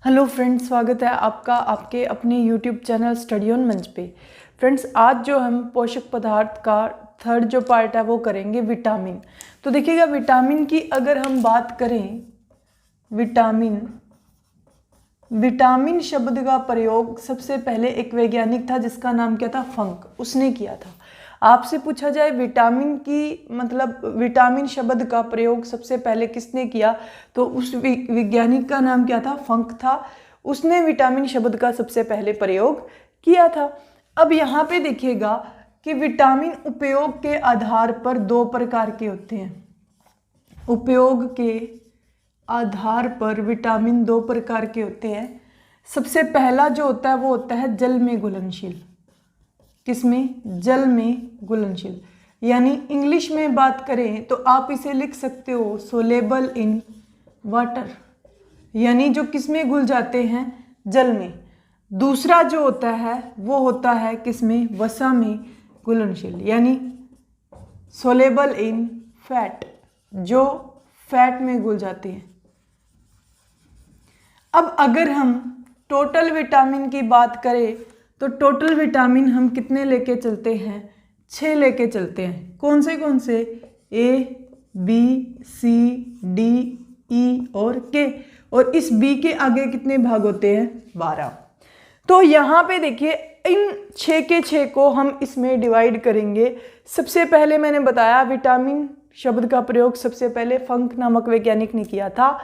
Hello friends, स्वागत है आपका आपके अपने यूट्यूब चैनल स्टडी ऑन मंच पे। फ्रेंड्स, आज जो हम पोषक पदार्थ का थर्ड जो पार्ट है वो करेंगे विटामिन। तो देखिएगा, विटामिन की अगर हम बात करें, विटामिन शब्द का प्रयोग सबसे पहले एक वैज्ञानिक था जिसका नाम क्या था, फंक, उसने किया था। आपसे पूछा जाए विटामिन की मतलब विटामिन शब्द का प्रयोग सबसे पहले किसने किया, तो उस वैज्ञानिक का नाम क्या था, फंक था। उसने विटामिन शब्द का सबसे पहले प्रयोग किया था। अब यहाँ पे देखिएगा कि विटामिन उपयोग के आधार पर दो प्रकार के होते हैं। उपयोग के आधार पर विटामिन दो प्रकार के होते हैं। सबसे पहला जो होता है वो होता है जल में घुलनशील। किसमें? जल में घुलनशील। यानी इंग्लिश में बात करें तो आप इसे लिख सकते हो सोलेबल इन वाटर, यानी जो किसमें घुल जाते हैं, जल में। दूसरा जो होता है वो होता है किसमें, वसा में घुलनशील, यानी सोलेबल इन फैट, जो फैट में घुल जाते हैं। अब अगर हम टोटल विटामिन की बात करें तो टोटल विटामिन हम कितने लेके चलते हैं, 6 लेके चलते हैं। कौन से? ए, बी, सी, डी, ई और के। और इस बी के आगे कितने भाग होते हैं, 12। तो यहाँ पे देखिए, इन 6 के 6 को हम इसमें डिवाइड करेंगे। सबसे पहले मैंने बताया विटामिन शब्द का प्रयोग सबसे पहले फंक नामक वैज्ञानिक ने किया था।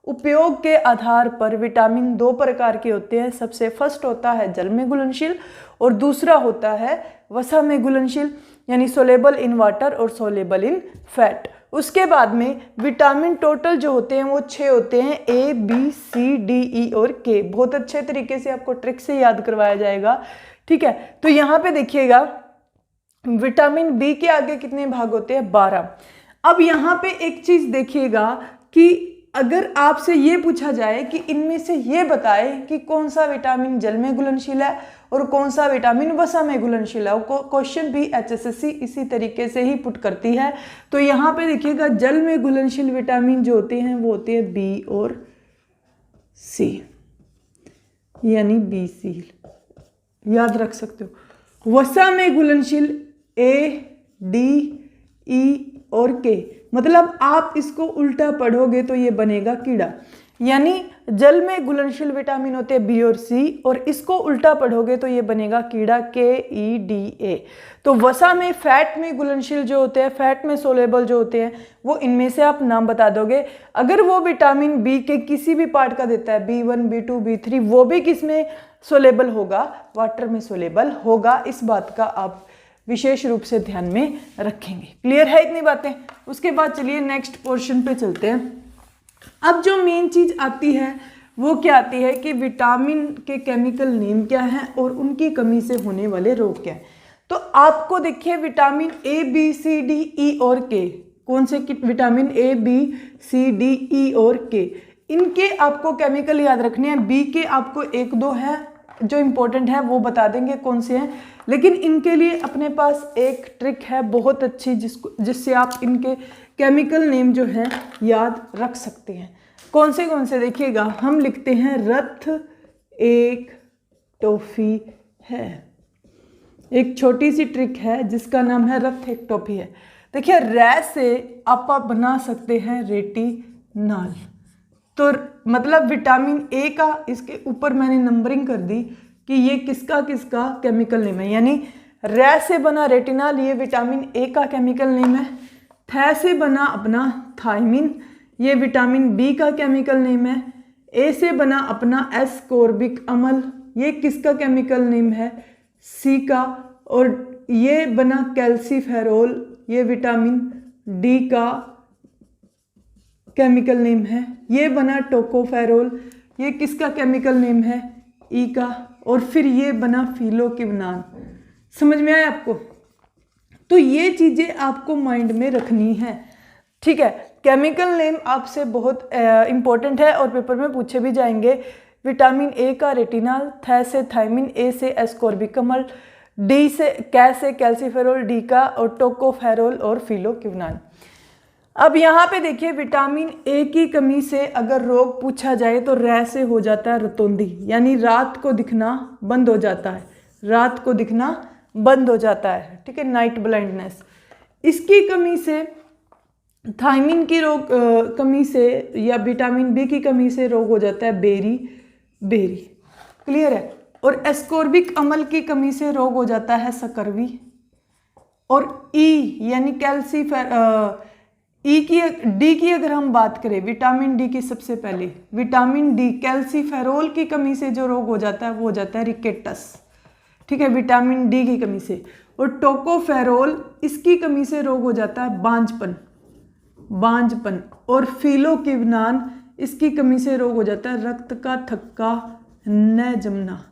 उपयोग के आधार पर विटामिन दो प्रकार के होते हैं। सबसे फर्स्ट होता है जल में घुलनशील और दूसरा होता है वसा में घुलनशील, यानी सोलेबल इन वाटर और सोलेबल इन फैट। उसके बाद में विटामिन टोटल जो होते हैं वो 6 होते हैं, ए, बी, सी, डी, ई और के। बहुत अच्छे तरीके से आपको ट्रिक से याद करवाया जाएगा, ठीक है। तो यहाँ पे देखिएगा विटामिन बी के आगे कितने भाग होते हैं, 12। अब यहाँ पे एक चीज देखिएगा कि अगर आपसे ये पूछा जाए कि इनमें से ये बताए कि कौन सा विटामिन जल में घुलनशील है और कौन सा विटामिन वसा में घुलनशील है, क्वेश्चन भी एचएसएससी इसी तरीके से ही पुट करती है। तो यहाँ पे देखिएगा जल में घुलनशील विटामिन जो होते हैं वो होते हैं बी और सी, यानी बी सी, याद रख सकते हो। वसा में घुलनशील ए, डी, ई और के। मतलब आप इसको उल्टा पढ़ोगे तो ये बनेगा कीड़ा, यानी जल में घुलनशील विटामिन होते हैं बी और सी, और इसको उल्टा पढ़ोगे तो ये बनेगा कीड़ा, के, ई, डी, ए। तो वसा में फैट में घुलनशील जो होते हैं, फैट में सोलेबल जो होते हैं, वो इनमें से आप नाम बता दोगे। अगर वो विटामिन बी के किसी भी पार्ट का देता है, B1, B2, B3, वो भी किस में सोलेबल होगा, वाटर में सोलेबल होगा। इस बात का आप विशेष रूप से ध्यान में रखेंगे। क्लियर है इतनी बातें? उसके बाद चलिए नेक्स्ट पोर्शन पे चलते हैं। अब जो मेन चीज आती है वो क्या आती है कि विटामिन के केमिकल नेम क्या है और उनकी कमी से होने वाले रोग क्या है। तो आपको देखिए vitamin A, B, C, D, E और के, कौन से vitamin A, B, C, D, E और के, इनके आपको केमिकल याद रखने हैं। बी के आपको 1-2 है जो इम्पोर्टेंट है, वो बता देंगे कौन से हैं, लेकिन इनके लिए अपने पास एक ट्रिक है बहुत अच्छी जिससे आप इनके केमिकल नेम जो है याद रख सकते हैं। कौन से देखिएगा, हम लिखते हैं रथ एक टॉफी है। एक छोटी सी ट्रिक है जिसका नाम है रथ एक टॉफी है। देखिए रै से आप बना सकते हैं रेटिनॉल। तो मतलब विटामिन ए का, इसके ऊपर मैंने नंबरिंग कर दी कि ये किसका किसका केमिकल नेम है, यानी रै से बना रेटिनॉल, ये विटामिन ए का केमिकल नेम है। थै से बना अपना थायमिन, ये विटामिन बी का केमिकल नेम है। ए से बना अपना एस्कॉर्बिक अम्ल, ये किसका केमिकल नेम है, सी का। और ये बना कैल्सीफेरोल, ये विटामिन डी का केमिकल नेम है। ये बना टोकोफेरोल, ये किसका केमिकल नेम है, ई का। और फिर ये बना फिलोक्विनान। समझ में आया आपको? तो ये चीजें आपको माइंड में रखनी है, ठीक है। केमिकल नेम आपसे बहुत इंपॉर्टेंट है और पेपर में पूछे भी जाएंगे। विटामिन ए का रेटिनॉल, थै से थायमिन, ए से एस्कॉर्बिक अम्ल, डी से कैल्सीफेरोल, डी का, और टोकोफेरोल और फिलोक्विनान। अब यहाँ पे देखिए विटामिन ए की कमी से अगर रोग पूछा जाए तो रै से हो जाता है रतौंधी, यानी रात को दिखना बंद हो जाता है, रात को दिखना बंद हो जाता है, ठीक है, नाइट ब्लाइंडनेस। इसकी कमी से, थायमिन की कमी से या विटामिन बी की कमी से रोग हो जाता है बेरी बेरी, क्लियर है। और एस्कोर्बिक अम्ल की कमी से रोग हो जाता है सकरवी। और ई यानी डी की अगर हम बात करें, विटामिन डी की सबसे पहले, विटामिन डी कैल्सीफेरोल की कमी से जो रोग हो जाता है वो हो जाता है रिकेटस, ठीक है, विटामिन डी की कमी से। और टोकोफेरोल, इसकी कमी से रोग हो जाता है बांझपन। और फिलोक्विनान, इसकी कमी से रोग हो जाता है रक्त का थक्का न जमना,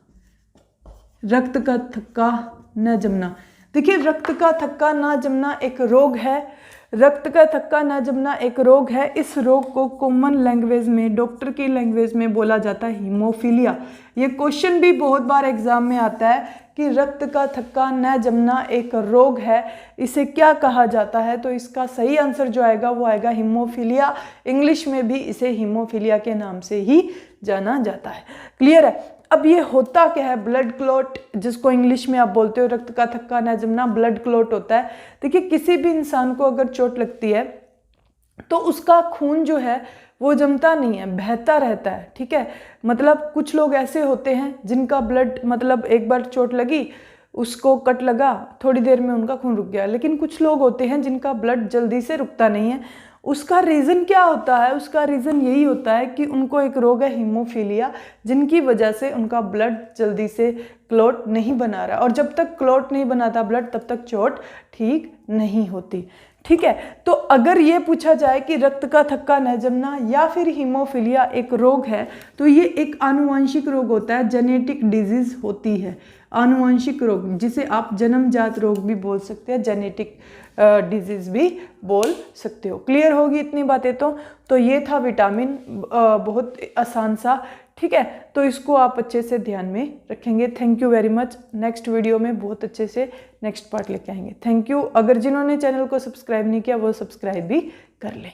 रक्त का थक्का न जमना। देखिए रक्त का थक्का न जमना एक रोग है, रक्त का थक्का न जमना एक रोग है। इस रोग को कॉमन लैंग्वेज में, डॉक्टर की लैंग्वेज में बोला जाता है हीमोफीलिया। ये क्वेश्चन भी बहुत बार एग्जाम में आता है कि रक्त का थक्का न जमना एक रोग है, इसे क्या कहा जाता है, तो इसका सही आंसर जो आएगा वो आएगा हीमोफीलिया। इंग्लिश में भी इसे हीमोफीलिया के नाम से ही जाना जाता है, क्लियर है। अब ये होता क्या है, ब्लड क्लॉट, जिसको इंग्लिश में आप बोलते हो रक्त का थक्का न जमना, ब्लड क्लॉट होता है। देखिए किसी भी इंसान को अगर चोट लगती है तो उसका खून जो है वो जमता नहीं है, बहता रहता है, ठीक है। मतलब कुछ लोग ऐसे होते हैं जिनका ब्लड, मतलब एक बार चोट लगी, उसको कट लगा, थोड़ी देर में उनका खून रुक गया। लेकिन कुछ लोग होते हैं जिनका ब्लड जल्दी से रुकता नहीं है। उसका रीज़न क्या होता है, उसका रीज़न यही होता है कि उनको एक रोग है हीमोफीलिया, जिनकी वजह से उनका ब्लड जल्दी से क्लॉट नहीं बना रहा, और जब तक क्लॉट नहीं बनाता ब्लड तब तक चोट ठीक नहीं होती, ठीक है। तो अगर ये पूछा जाए कि रक्त का थक्का न जमना या फिर हीमोफीलिया एक रोग है, तो ये एक आनुवंशिक रोग होता है, जेनेटिक डिजीज होती है, आनुवंशिक रोग, जिसे आप जन्मजात रोग भी बोल सकते हैं, जेनेटिक डिजीज भी बोल सकते हो। क्लियर होगी इतनी बातें तो ये था विटामिन, बहुत आसान सा, ठीक है। तो इसको आप अच्छे से ध्यान में रखेंगे। Thank you very much. Next video में बहुत अच्छे से नेक्स्ट पार्ट लेके आएंगे। Thank you. अगर जिन्होंने चैनल को सब्सक्राइब नहीं किया वो सब्सक्राइब भी कर लें।